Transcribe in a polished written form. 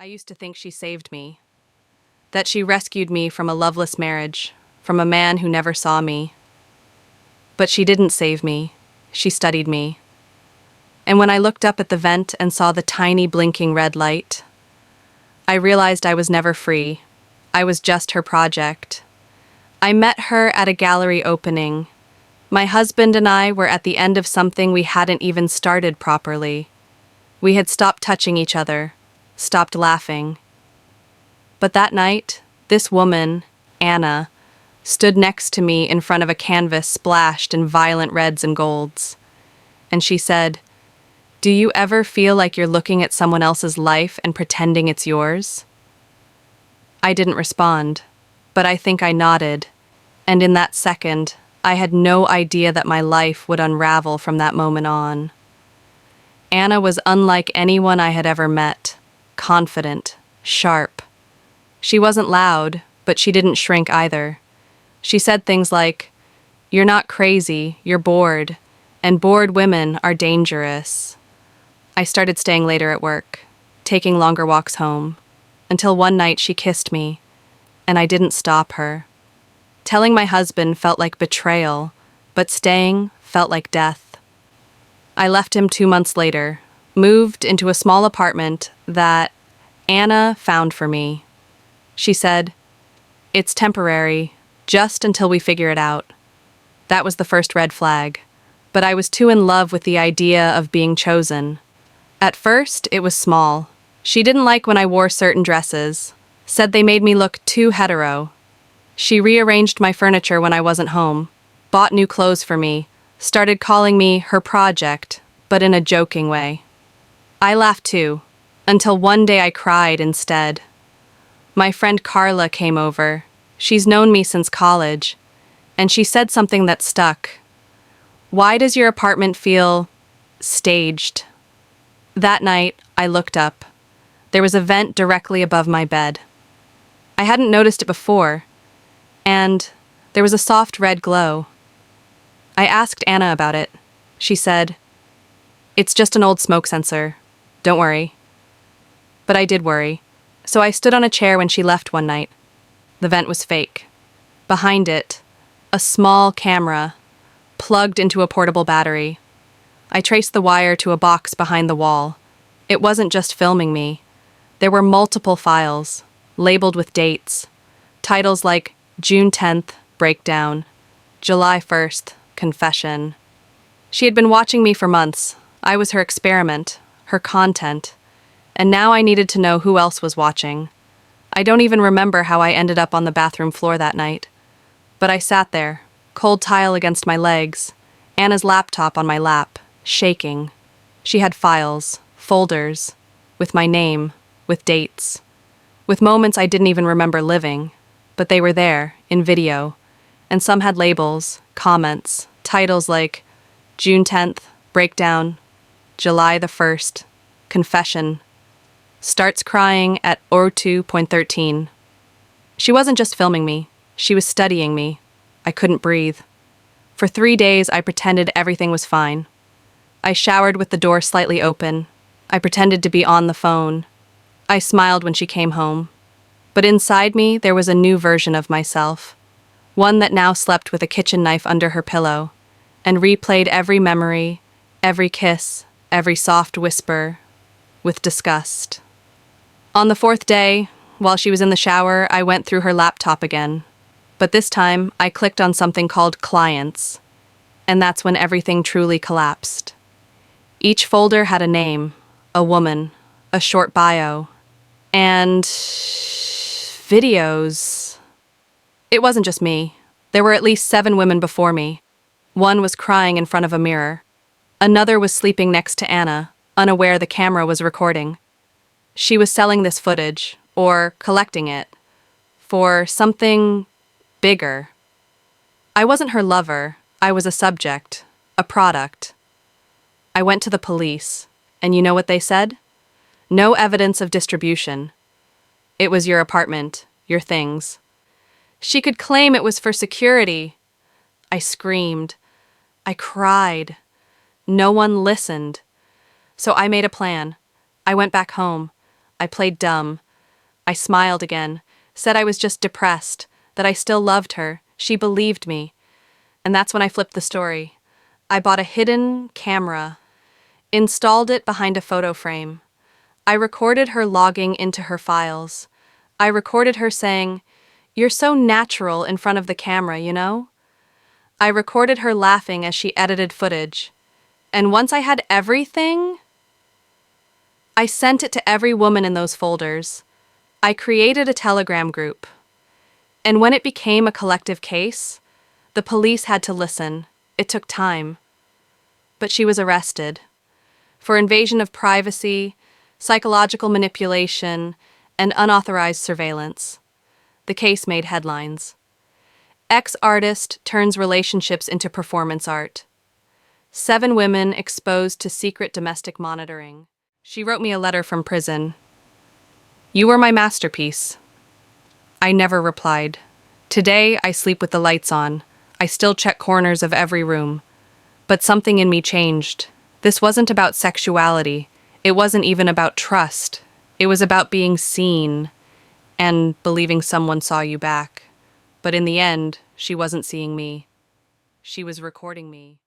I used to think she saved me, that she rescued me from a loveless marriage, from a man who never saw me. But she didn't save me. She studied me. And when I looked up at the vent and saw the tiny blinking red light, I realized I was never free. I was just her project. I met her at a gallery opening. My husband and I were at the end of something we hadn't even started properly. We had stopped touching each other, stopped laughing. But that night, this woman, Anna, stood next to me in front of a canvas splashed in violent reds and golds. And she said, "Do you ever feel like you're looking at someone else's life and pretending it's yours?" I didn't respond, but I think I nodded, and in that second, I had no idea that my life would unravel from that moment on. Anna was unlike anyone I had ever met, confident, sharp. She wasn't loud, but she didn't shrink either. She said things like, "You're not crazy, you're bored, and bored women are dangerous." I started staying later at work, taking longer walks home, until one night she kissed me, and I didn't stop her. Telling my husband felt like betrayal, but staying felt like death. I left him 2 months later, moved into a small apartment that Anna found for me. She said, "It's temporary, just until we figure it out." That was the first red flag, but I was too in love with the idea of being chosen. At first, it was small. She didn't like when I wore certain dresses, said they made me look too hetero. She rearranged my furniture when I wasn't home, bought new clothes for me, started calling me her project, but in a joking way. I laughed too, until one day I cried instead. My friend Carla came over. She's known me since college, and she said something that stuck. "Why does your apartment feel staged?" That night, I looked up. There was a vent directly above my bed. I hadn't noticed it before, and there was a soft red glow. I asked Anna about it. She said, "It's just an old smoke sensor. Don't worry." But I did worry, so I stood on a chair when she left one night. The vent was fake. Behind it, a small camera, plugged into a portable battery. I traced the wire to a box behind the wall. It wasn't just filming me. There were multiple files, labeled with dates. Titles like June 10th, Breakdown, July 1st, Confession. She had been watching me for months. I was her experiment, her content. And now I needed to know who else was watching. I don't even remember how I ended up on the bathroom floor that night. But I sat there, cold tile against my legs, Anna's laptop on my lap, shaking. She had files, folders, with my name, with dates, with moments I didn't even remember living, but they were there, in video, and some had labels, comments, titles like June 10th, Breakdown, July the 1st, Confession, starts crying at 02:13. She wasn't just filming me, she was studying me. I couldn't breathe. For 3 days, I pretended everything was fine. I showered with the door slightly open. I pretended to be on the phone. I smiled when she came home. But inside me, there was a new version of myself. One that now slept with a kitchen knife under her pillow, and replayed every memory, every kiss, every soft whisper, with disgust. On the 4th day, while she was in the shower, I went through her laptop again. But this time, I clicked on something called Clients, and that's when everything truly collapsed. Each folder had a name, a woman, a short bio, and videos. It wasn't just me. There were at least 7 women before me. One was crying in front of a mirror. Another was sleeping next to Anna, unaware the camera was recording. She was selling this footage, or collecting it, for something bigger. I wasn't her lover. I was a subject, a product. I went to the police, and you know what they said? No evidence of distribution. It was your apartment, your things. She could claim it was for security. I screamed. I cried. No one listened. So I made a plan. I went back home. I played dumb. I smiled again, said I was just depressed, that I still loved her. She believed me. And that's when I flipped the story. I bought a hidden camera, installed it behind a photo frame. I recorded her logging into her files. I recorded her saying, "You're so natural in front of the camera, you know?" I recorded her laughing as she edited footage. And once I had everything, I sent it to every woman in those folders. I created a Telegram group. And when it became a collective case, the police had to listen. It took time. But she was arrested for invasion of privacy, psychological manipulation, and unauthorized surveillance. The case made headlines. Ex-artist turns relationships into performance art. 7 women exposed to secret domestic monitoring. She wrote me a letter from prison. "You were my masterpiece." I never replied. Today, I sleep with the lights on. I still check corners of every room. But something in me changed. This wasn't about sexuality. It wasn't even about trust. It was about being seen and believing someone saw you back. But in the end, she wasn't seeing me. She was recording me.